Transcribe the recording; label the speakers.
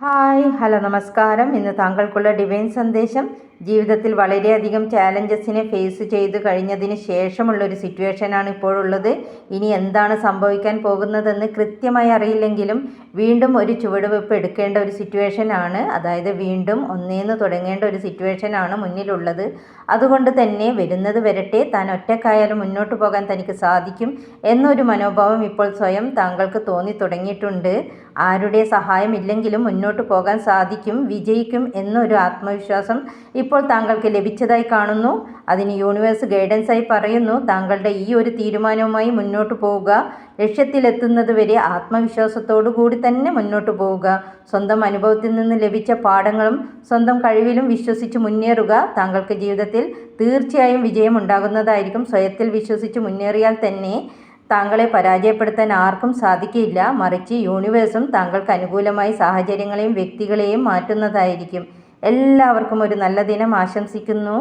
Speaker 1: Hi hello നമസ്കാരം. ഇന്ന് താങ്കൾക്കുള്ള divine സന്ദേശം. ജീവിതത്തിൽ വളരെയധികം ചാലഞ്ചസിനെ ഫേസ് ചെയ്ത് കഴിഞ്ഞതിന് ശേഷമുള്ളൊരു സിറ്റുവേഷനാണ് ഇപ്പോഴുള്ളത്. ഇനി എന്താണ് സംഭവിക്കാൻ പോകുന്നതെന്ന് കൃത്യമായി അറിയില്ലെങ്കിലും വീണ്ടും ഒരു ചുവടുവെപ്പ് എടുക്കേണ്ട ഒരു സിറ്റുവേഷനാണ്. അതായത് വീണ്ടും ഒന്നേന്ന് തുടങ്ങേണ്ട ഒരു സിറ്റുവേഷനാണ് മുന്നിലുള്ളത്. അതുകൊണ്ട് തന്നെ വരുന്നത് വരട്ടെ, താൻ ഒറ്റക്കായാലും മുന്നോട്ട് പോകാൻ തനിക്ക് സാധിക്കും എന്നൊരു മനോഭാവം ഇപ്പോൾ സ്വയം താങ്കൾക്ക് തോന്നി തുടങ്ങിയിട്ടുണ്ട്. ആരുടെ സഹായം ഇല്ലെങ്കിലും മുന്നോട്ട് പോകാൻ സാധിക്കും, വിജയിക്കും എന്നൊരു ആത്മവിശ്വാസം ഇപ്പോൾ താങ്കൾക്ക് ലഭിച്ചതായി കാണുന്നു. അതിന് യൂണിവേഴ്സ് ഗൈഡൻസായി പറയുന്നു, താങ്കളുടെ ഈ ഒരു തീരുമാനവുമായി മുന്നോട്ട് പോവുക. ലക്ഷ്യത്തിലെത്തുന്നത് വരെ ആത്മവിശ്വാസത്തോടു കൂടി തന്നെ മുന്നോട്ട് പോവുക. സ്വന്തം അനുഭവത്തിൽ നിന്ന് ലഭിച്ച പാഠങ്ങളും സ്വന്തം കഴിവിലും വിശ്വസിച്ച് മുന്നേറുക. താങ്കൾക്ക് ജീവിതത്തിൽ തീർച്ചയായും വിജയം ഉണ്ടാകുന്നതായിരിക്കും. സ്വയത്തിൽ വിശ്വസിച്ച് മുന്നേറിയാൽ തന്നെ താങ്കളെ പരാജയപ്പെടുത്താൻ ആർക്കും സാധിക്കില്ല. മറിച്ച് യൂണിവേഴ്സും താങ്കൾക്ക് അനുകൂലമായി സാഹചര്യങ്ങളെയും വ്യക്തികളെയും മാറ്റുന്നതായിരിക്കും. എല്ലാവർക്കും ഒരു നല്ല ദിനം ആശംസിക്കുന്നു.